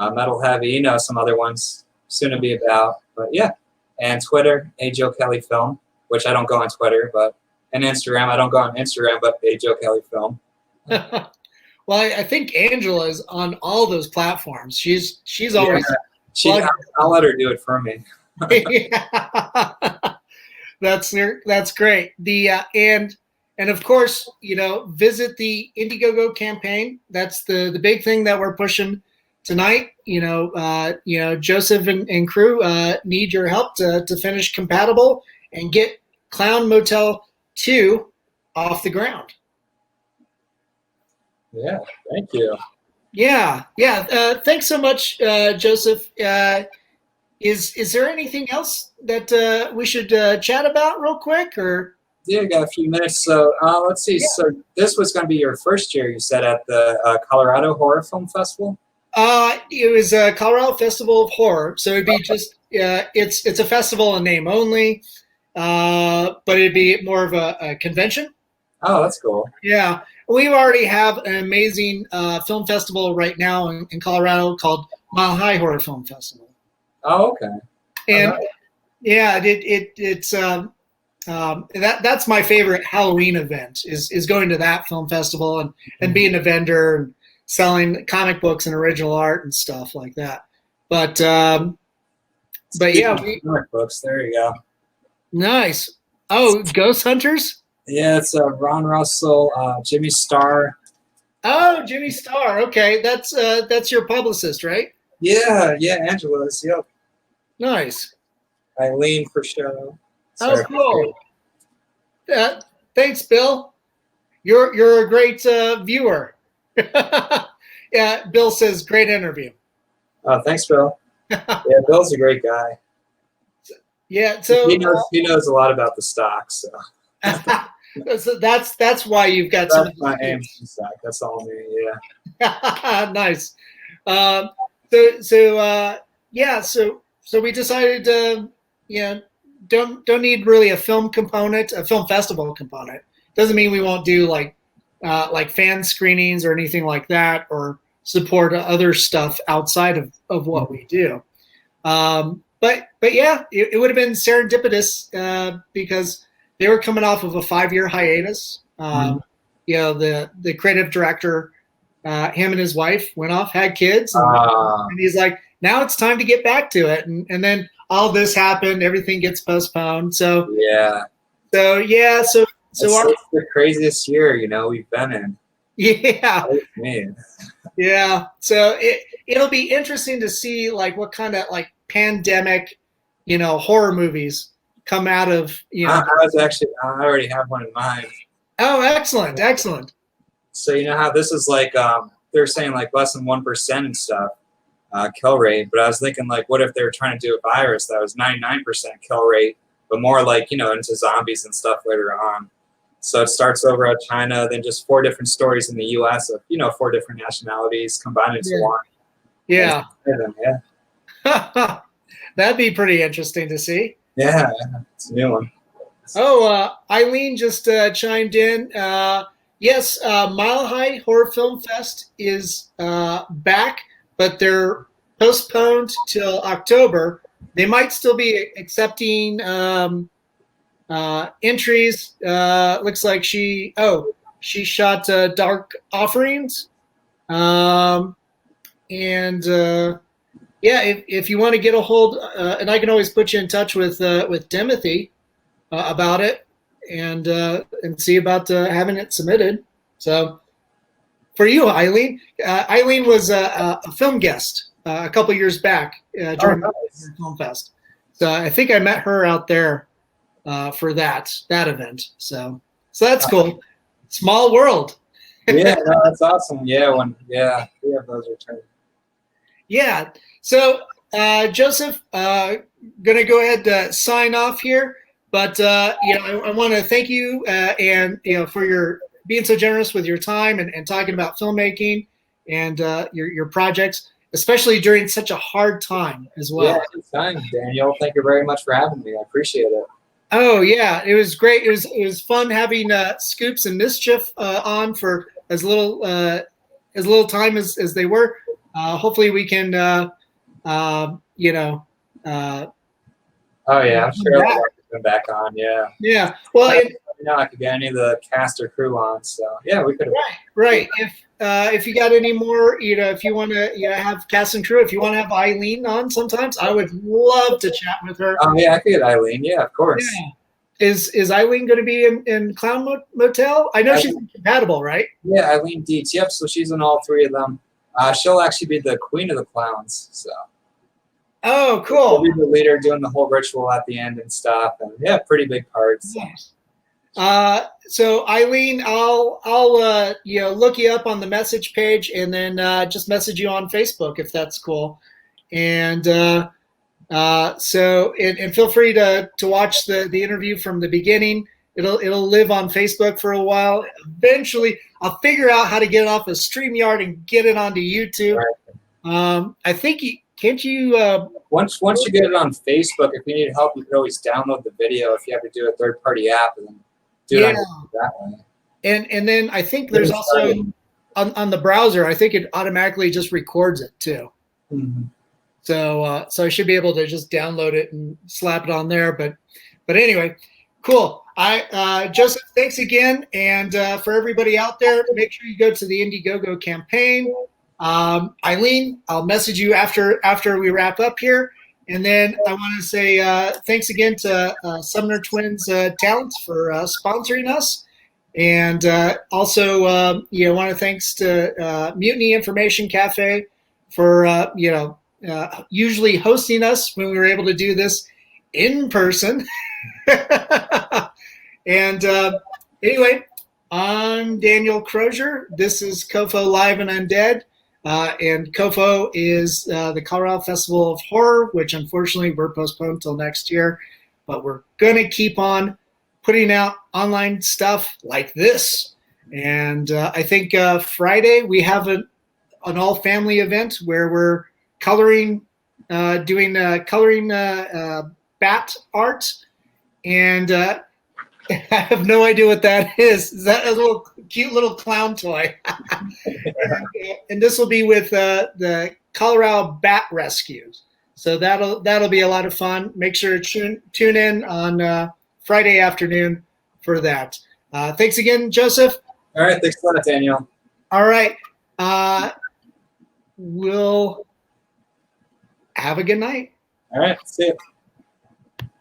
Metal Heavy. Some other ones soon to be about. But yeah, and Twitter, A Joe Kelly Film, which I don't go on Twitter, and Instagram. I don't go on Instagram, but A Joe Kelly Film. Well, I think Angela is on all those platforms. She's always. Yeah, I'll let her do it for me. That's great. And of course, visit the Indiegogo campaign. That's the big thing that we're pushing tonight. Joseph and crew need your help to finish Compatible and get Clown Motel 2 off the ground. Yeah, thank you. Yeah. Thanks so much, Joseph. Is there anything else that we should chat about real quick? Or Yeah, I got a few minutes. So let's see. Yeah. So this was going to be your first year, you said, at the Colorado Horror Film Festival? It was a Colorado Festival of Horror. So it'd be just it's a festival in name only, but it'd be more of a convention. Oh, that's cool. Yeah. We already have an amazing film festival right now in Colorado called Mile High Horror Film Festival. Oh, okay. And it's that's my favorite Halloween event is going to that film festival and being a vendor and selling comic books and original art and stuff like that. But yeah, comic books. There you go. Nice. Oh, Ghost Hunters. Yeah, it's Ron Russell, Jimmy Starr. Oh, Jimmy Starr. Okay, that's your publicist, right? Yeah, Angela's. Yep. Nice. Eileen for show. Oh, cool. Thanks, Bill. You're a great viewer. Yeah, Bill says great interview. Oh, thanks, Bill. Yeah, Bill's a great guy. Yeah, so he knows a lot about the stock. So. So that's why you've got that's some. My aim stock. That's all me. Yeah. Nice. So we decided to don't need really a film component, a film festival component. Doesn't mean we won't do like fan screenings or anything like that, or support other stuff outside of what we do. But yeah, it would have been serendipitous because they were coming off of a 5-year hiatus. The creative director, him and his wife went off, had kids, and he's like, now it's time to get back to it. And then all this happened, everything gets postponed. So it's the craziest year, we've been in. Yeah. Oh, man. Yeah. So it'll be interesting to see like what kind of like pandemic, horror movies come out of, I already have one in mind. Oh, excellent. So you know how this is like they're saying like less than 1% and stuff kill rate, but I was thinking like what if they were trying to do a virus that was 99% kill rate, but more like into zombies and stuff later on. So it starts over at China, then just 4 different stories in the U.S. of 4 different nationalities combined into one. Yeah. Yeah. That'd be pretty interesting to see. Yeah, it's a new one. Oh, Eileen just chimed in. Yes, Mile High Horror Film Fest is back, but they're postponed till October. They might still be accepting entries. Looks like she shot Dark Offerings. If you want to get a hold, and I can always put you in touch with Timothy about it, and see about having it submitted. So, for you, Eileen, Eileen was a film guest a couple years back during the Film Fest. So I think I met her out there for that event. So that's cool. Small world. Yeah, no, that's awesome. Yeah, we have those returns. Yeah. So, Joseph, gonna go ahead to sign off here, but I want to thank you and for your being so generous with your time and talking about filmmaking and your projects, especially during such a hard time as well. Yeah, anytime, Daniel. Thank you very much for having me. I appreciate it. Oh yeah, it was great. It was fun having Scoops and Mischief on for as little time as they were. Hopefully we can Oh yeah, I'm sure I'll come back on. Yeah. Yeah. Well, I could get any of the cast or crew on. So yeah, we could. Right. If you got any more, if you want to have cast and crew, if you want to have Eileen on, sometimes I would love to chat with her. Oh yeah, I could get Eileen. Yeah, of course. Yeah. Is Eileen going to be in Clown Motel? I know she's compatible, right? Yeah, Eileen Dietz. Yep. So she's in all three of them. She'll actually be the queen of the clowns. So. Oh, cool. She'll be the leader, doing the whole ritual at the end and stuff, and yeah, pretty big parts. Yes. So Eileen, I'll look you up on the message page and then just message you on Facebook if that's cool. And and feel free to watch the interview from the beginning. It'll live on Facebook for a while. Eventually, I'll figure out how to get it off of StreamYard and get it onto YouTube. Right. I think can't you? Once you get it on Facebook, if you need help, you can always download the video if you have to do a third-party app and then do it on that way. And then I think there's also on the browser. I think it automatically just records it too. Mm-hmm. So I should be able to just download it and slap it on there. But anyway, cool. Joseph, thanks again. And for everybody out there, make sure you go to the Indiegogo campaign. Eileen, I'll message you after we wrap up here. And then I want to say thanks again to Sumner Twins Talents for sponsoring us. And also, want to thanks to Mutiny Information Cafe for, usually hosting us when we were able to do this in person. And anyway, I'm Daniel Crosier. This is COFOH Live Undead. And COFOH is the Colorado Festival of Horror, which unfortunately we're postponed until next year. But we're going to keep on putting out online stuff like this. And I think Friday we have an all-family event where we're coloring, doing coloring bat art. And I have no idea what that is. Is that a little cute little clown toy? And this will be with the Colorado Bat Rescues. So that'll be a lot of fun. Make sure to tune in on Friday afternoon for that. Thanks again, Joseph. All right. Thanks a lot, Daniel. All right. We'll have a good night. All right. See you.